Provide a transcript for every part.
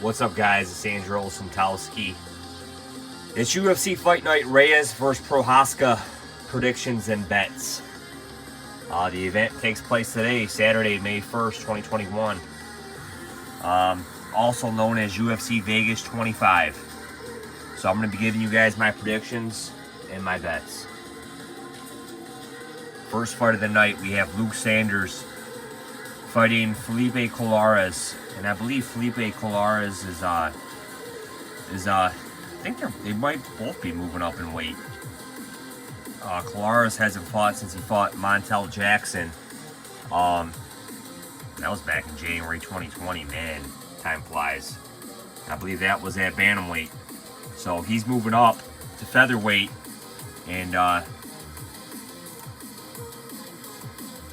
What's up, guys? It's Andrew Olsentowski. It's UFC Fight Night. Reyes versus Prochazka predictions and bets. The event takes place today, Saturday, May 1st, 2021. Also known as UFC Vegas 25. So I'm going to be giving you guys my predictions and my bets. First fight of the night, we have Luke Sanders fighting Felipe Colares, and I believe Felipe Colares is I think they might both be moving up in weight. Colares hasn't fought since he fought Montel Jackson. That was back in January 2020. Man, time flies. I believe that was at bantamweight. So he's moving up to featherweight, and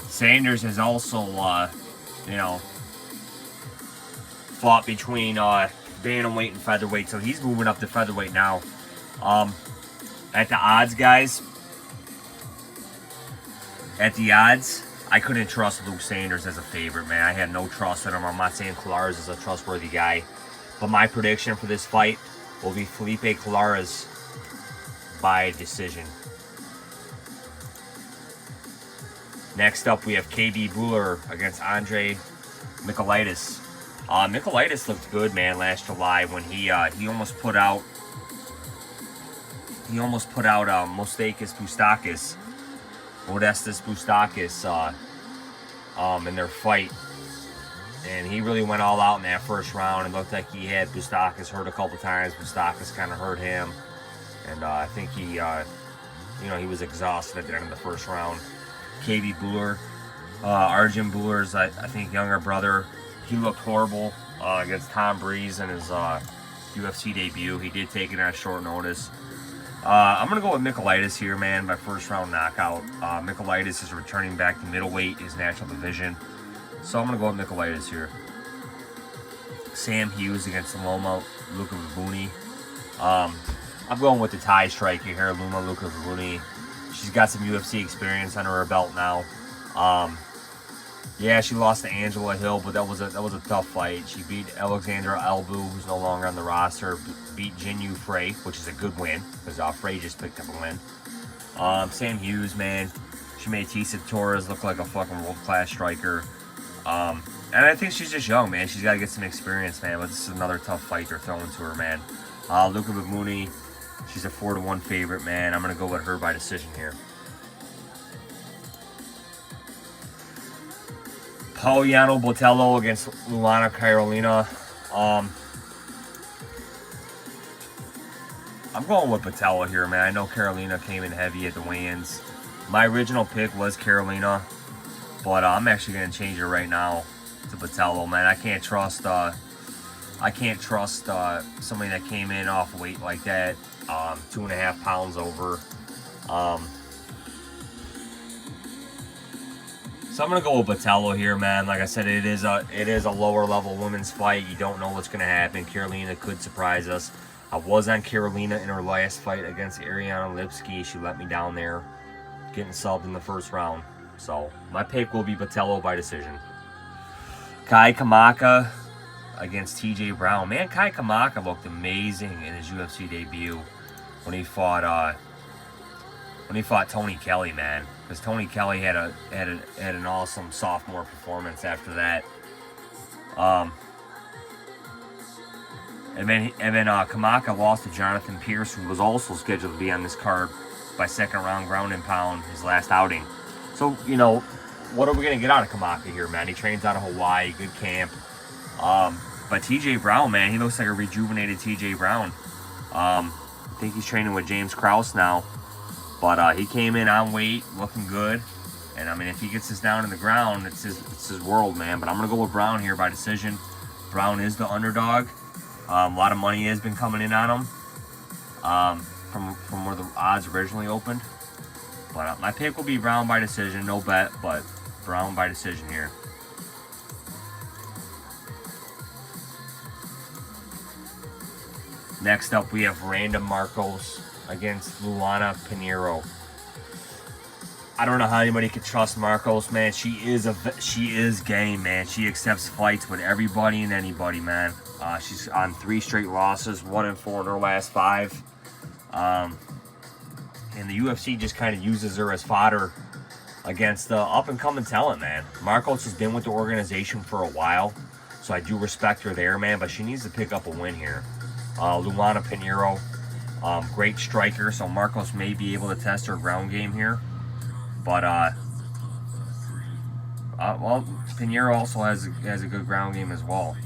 Sanders has also, fought between bantamweight and featherweight, so he's moving up to featherweight now. At the odds, guys, I couldn't trust Luke Sanders as a favorite, man. I had no trust in him. I'm not saying Colares is a trustworthy guy, but my prediction for this fight will be Felipe Colares by decision. Next up, we have KB Buller against Andre Michailidis. Michailidis looked good, man, last July when he almost put out Modestas Bustakas in their fight, and he really went all out in that first round. It looked like he had Bustakas hurt a couple times. Bustakas kind of hurt him, and I think he was exhausted at the end of the first round. KB Buller, Arjun Buller's, I think, younger brother, he looked horrible against Tom Breeze in his UFC debut. He did take it on short notice. I'm going to go with Michailidis here, man, by first round knockout. Michailidis is returning back to middleweight, his natural division. So I'm going to go with Michailidis here. Sam Hughes against Lookboonmee. I'm going with the tie striker here, Lookboonmee. She's got some UFC experience under her belt now. Yeah, she lost to Angela Hill, but that was a tough fight. She beat Alexandra Albu, who's no longer on the roster. Beat Jinyu Frey, which is a good win, because Frey just picked up a win. Sam Hughes, man, she made Tisa Torres look like a fucking world-class striker. And I think she's just young, man. She's got to get some experience, man. But this is another tough fight they're throwing to her, man. Lookboonmee, she's a 4-1 favorite, man. I'm going to go with her by decision here. Pauliano Botelho against Luana Carolina. I'm going with Botelho here, man. I know Carolina came in heavy at the weigh-ins. My original pick was Carolina, but I'm actually going to change it right now to Botelho, man. I can't trust somebody that came in off weight like that, 2.5 pounds over. So I'm gonna go with Botelho here, man. Like I said, it is a lower level women's fight. You don't know what's gonna happen. Carolina could surprise us. I was on Carolina in her last fight against Ariana Lipski. She let me down there, getting subbed in the first round. So my pick will be Botelho by decision. Kai Kamaka against TJ Brown. Man, Kai Kamaka looked amazing in his UFC debut when he fought Tony Kelly, man. Because Tony Kelly had an awesome sophomore performance after that. And then Kamaka lost to Jonathan Pierce, who was also scheduled to be on this card by second round ground and pound, his last outing. So, what are we going to get out of Kamaka here, man? He trains out of Hawaii, good camp. But TJ Brown, man, he looks like a rejuvenated TJ Brown. I think he's training with James Krause now. But he came in on weight, looking good. And, I mean, if he gets this down in the ground, it's his world, man. But I'm going to go with Brown here by decision. Brown is the underdog. A lot of money has been coming in on him from where the odds originally opened. But my pick will be Brown by decision. No bet, but Brown by decision here. Next up, we have Randa Marcos against Luana Pinheiro. I don't know how anybody could trust Marcos, man. She is game, man. She accepts fights with everybody and anybody, man. She's on 3 straight losses, 1-4 in her last 5. And the UFC just kind of uses her as fodder against the up-and-coming talent, man. Marcos has been with the organization for a while, so I do respect her there, man. But she needs to pick up a win here. Luana Pinheiro, great striker, so Marcos may be able to test her ground game here. But, well, Pinheiro also has a good ground game as well.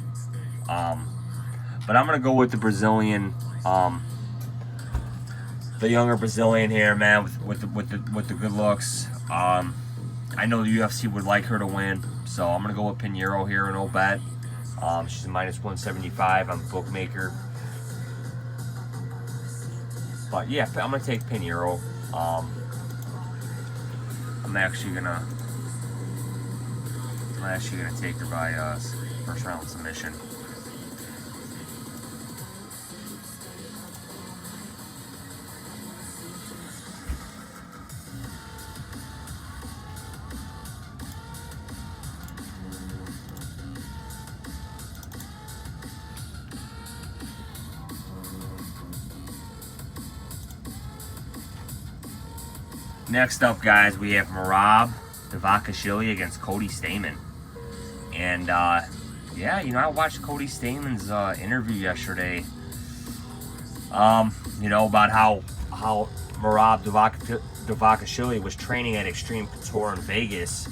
But I'm going to go with the Brazilian, the younger Brazilian here, man, with the good looks. I know the UFC would like her to win, so I'm going to go with Pinheiro here, no bet. She's a -175 on bookmaker. But, yeah, I'm going to take Pinheiro. I'm actually gonna take her by first round submission. Next up, guys, we have Merab Dvalishvili against Cody Stamman. And, yeah, you know, I watched Cody Stamman's interview yesterday, you know, about how Merab Dvalishvili was training at Extreme Couture in Vegas,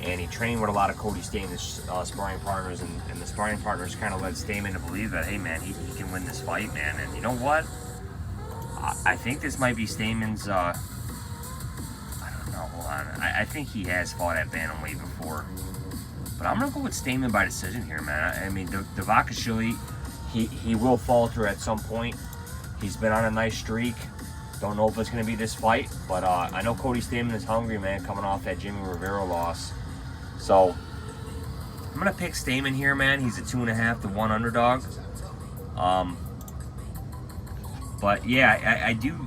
and he trained with a lot of Cody Stamman's sparring partners, and the sparring partners kind of led Stamman to believe that, hey, man, he can win this fight, man. And you know what? I think this might be Stamman's... I think he has fought at bantamweight before, but I'm gonna go with Stamman by decision here, man. I mean, Dvalishvili, he will falter at some point. He's been on a nice streak. Don't know if it's gonna be this fight, but I know Cody Stamman is hungry, man, coming off that Jimmy Rivera loss. So I'm gonna pick Stamman here, man. He's a 2.5 to 1 underdog. But yeah, I do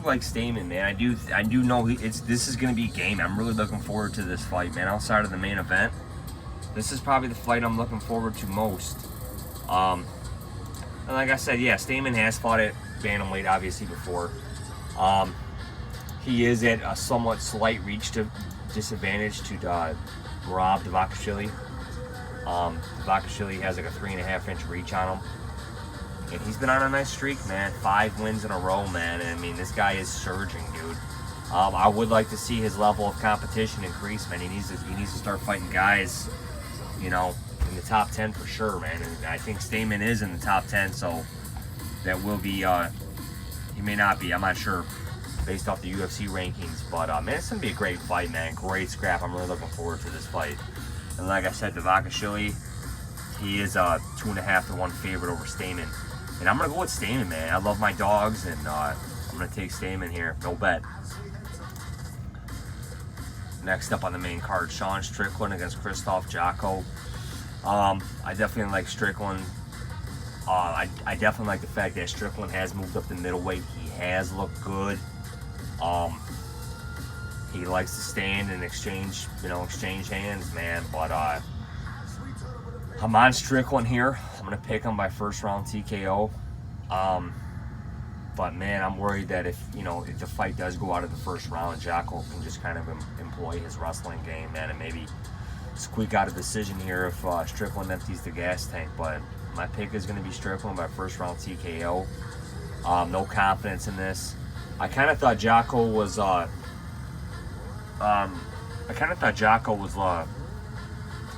like Stamman, man. I do know this is gonna be game. I'm really looking forward to this fight, man. Outside of the main event, this is probably the fight I'm looking forward to most. And like I said, yeah, Stamman has fought at bantamweight obviously before. He is at a somewhat slight reach to disadvantage to Merab Dvalishvili. Dvalishvili has like a 3.5-inch reach on him. And he's been on a nice streak, man. 5 wins in a row, man. And I mean, this guy is surging, dude. I would like to see his level of competition increase, man. He needs to start fighting guys, you know, in the top 10 for sure, man. And I think Stamman is in the top 10, so that will be. He may not be. I'm not sure, based off the UFC rankings. But man, it's gonna be a great fight, man. Great scrap. I'm really looking forward to this fight. And like I said, Dvalishvili, he is a 2.5 to 1 favorite over Stamman. And I'm going to go with Stamman, man. I love my dogs, and I'm going to take Stamman here. No bet. Next up on the main card, Sean Strickland against Krzysztof Jotko. I definitely like Strickland. I definitely like the fact that Strickland has moved up to middleweight. He has looked good. He likes to stand and exchange hands, man. But I'm on Strickland here. I'm going to pick him by first round TKO. But man, I'm worried that if the fight does go out of the first round, Jotko can just kind of employ his wrestling game, man, and maybe squeak out a decision here if Strickland empties the gas tank. But my pick is going to be Strickland by first round TKO. No confidence in this. I kind of thought Jotko was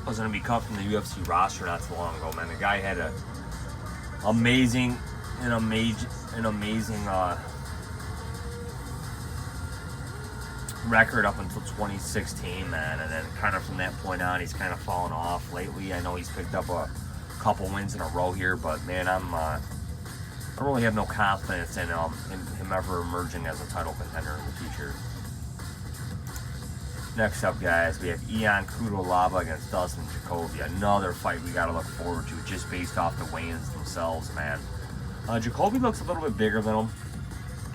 was going to be cut from the UFC roster not too long ago, man. The guy had an amazing record up until 2016, man, and then kind of from that point on, he's kind of fallen off lately. I know he's picked up a couple wins in a row here, but man, I really have no confidence in him ever emerging as a title contender in the future. Next up, guys, we have Ion Cutelaba against Dustin Jacoby. Another fight we got to look forward to just based off the weigh-ins themselves, man. Jacoby looks a little bit bigger than him.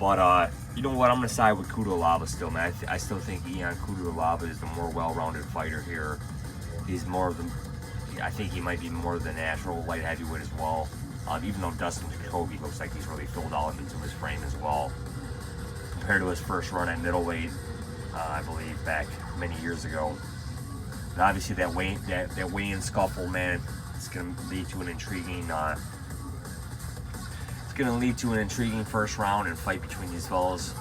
But, you know what? I'm going to side with Cutelaba still, man. I still think Ion Cutelaba is the more well-rounded fighter here. He's more of the... I think he might be more of the natural light heavyweight as well. Even though Dustin Jacoby looks like he's really filled out into his frame as well. Compared to his first run at middleweight, I believe, back many years ago. And obviously that weigh-in scuffle, man, it's going to lead to an intriguing... first round and fight between these fellas.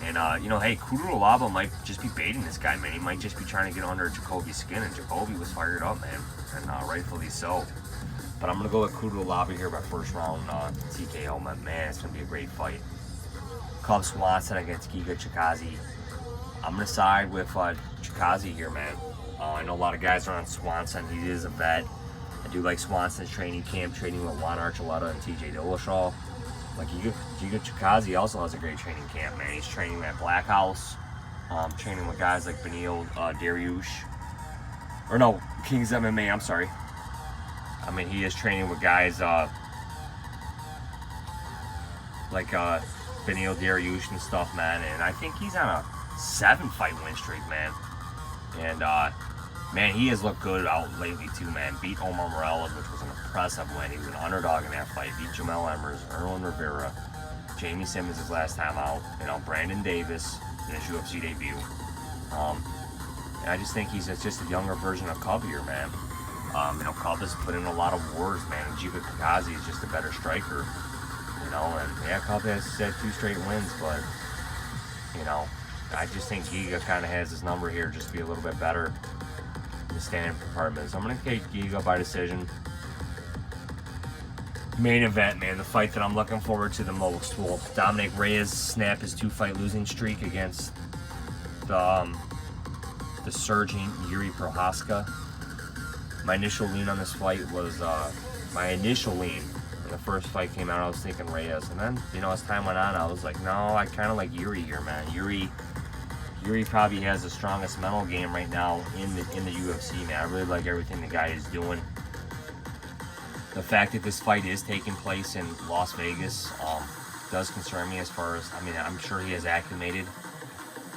And, you know, hey, Cutelaba might just be baiting this guy, man. He might just be trying to get under Jacoby's skin, and Jacoby was fired up, man. And rightfully so. But I'm going to go with Cutelaba here by first round TKO, man. It's going to be a great fight. Cub Swanson against Giga Chikadze. I'm going to side with Chikadze here, man. I know a lot of guys are on Swanson. He is a vet. I do like Swanson's training camp, training with Juan Archuleta and TJ Dillashaw. Like Giga Chikadze also has a great training camp, man. He's training at Black House, training with guys like Beneil Dariush. Or no, King's MMA, I'm sorry. I mean, he is training with guys like Beneil Dariush and stuff, man. And I think he's on a 7-fight win streak, man. And, man, he has looked good out lately, too, man. Beat Omar Morales, which was an impressive win. He was an underdog in that fight. Beat Jamel Emmers, Erwin Rivera, Jamie Simmons his last time out. You know, Brandon Davis in his UFC debut. And I just think he's just a younger version of Cub here, man. You know, Cub has put in a lot of wars, man. Giga Chikadze is just a better striker. You know, and yeah, Cub has had 2 straight wins, but, you know, I just think Giga kind of has his number here just to be a little bit better in the stand-up department. So I'm going to take Giga by decision. Main event, man, the fight that I'm looking forward to the most will Dominic Reyes snap his 2-fight losing streak against the surging Yuri Prochazka. My initial lean on this fight was, when the first fight came out, I was thinking Reyes. And then, you know, as time went on, I was like, no, I kind of like Yuri here, man. Yuri probably has the strongest mental game right now in the UFC, man. I really like everything the guy is doing. The fact that this fight is taking place in Las Vegas does concern me as far as, I mean, I'm sure he has acclimated.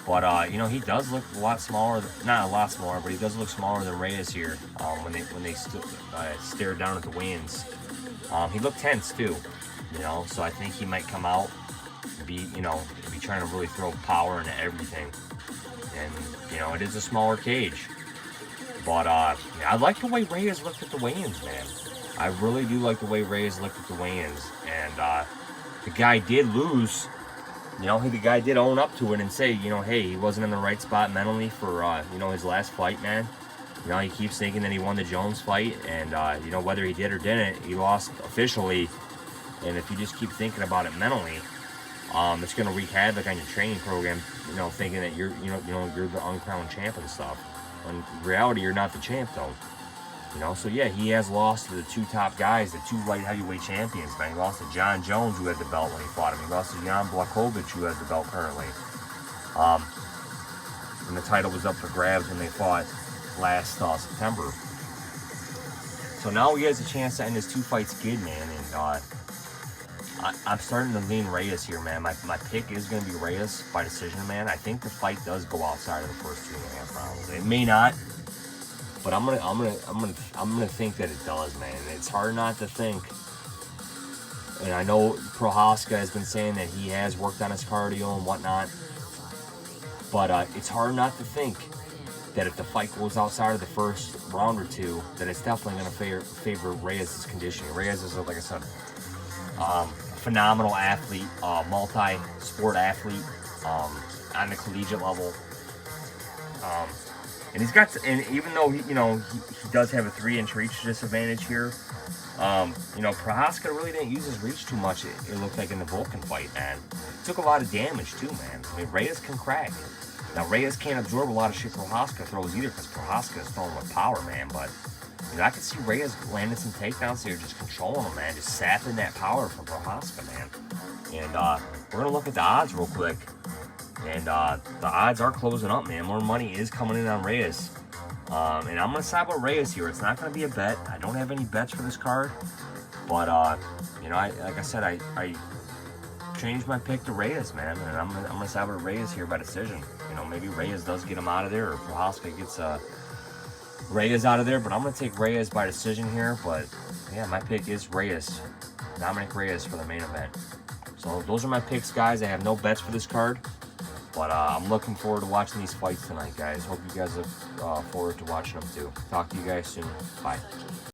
But, you know, he does look a lot smaller, not a lot smaller, but he does look smaller than Reyes here when they stared down at the weigh-ins. He looked tense, too, you know, so I think he might come out and be trying to really throw power into everything. And, you know, it is a smaller cage. But, I like the way Reyes looked at the weigh-ins, man. I really do like the way Reyes looked at the weigh-ins. And, the guy did lose. You know, the guy did own up to it and say, you know, hey, he wasn't in the right spot mentally for, you know, his last fight, man. You know, he keeps thinking that he won the Jones fight, and, you know, whether he did or didn't, he lost officially. And if you just keep thinking about it mentally, it's going to wreak havoc on your training program, you know, thinking that you're the uncrowned champ and stuff. In reality, you're not the champ, though. You know, so yeah, he has lost to the 2 top guys, the 2 light heavyweight champions, man. He lost to John Jones, who had the belt when he fought him. He lost to Jan Blachowicz, who has the belt currently. And the title was up for grabs when they fought last September. So now he has a chance to end his 2-fight skid, man. And I'm starting to lean Reyes here, man. My pick is going to be Reyes by decision, man. I think the fight does go outside of the first 2.5 rounds. It may not. But I'm gonna think that it does, man. It's hard not to think. And I know Prochazka has been saying that he has worked on his cardio and whatnot. But it's hard not to think that if the fight goes outside of the first round or 2, that it's definitely gonna favor Reyes' conditioning. Reyes is, like I said, phenomenal athlete, multi-sport athlete on the collegiate level. And he's got, and even though he does have a 3-inch reach disadvantage here, you know, Prochazka really didn't use his reach too much. It looked like in the Vulcan fight, man. Took a lot of damage too, man. I mean, Reyes can crack. Now Reyes can't absorb a lot of shit Prochazka throws either, because Prochazka is throwing with power, man. But you know, I could see Reyes landing some takedowns here, just controlling him, man, just sapping that power from Prochazka, man. And we're gonna look at the odds real quick. And the odds are closing up, man. More money is coming in on Reyes. And I'm going to side with Reyes here. It's not going to be a bet. I don't have any bets for this card. But, you know, like I said, I changed my pick to Reyes, man, and I'm gonna side with Reyes here by decision. You know, maybe Reyes does get him out of there, or Prochazka gets Reyes out of there, but I'm gonna take Reyes by decision here. But yeah, my pick is Reyes, Dominic Reyes for the main event. So those are my picks, guys. I have no bets for this card, but I'm looking forward to watching these fights tonight, guys. Hope you guys look forward to watching them too. Talk to you guys soon. Bye.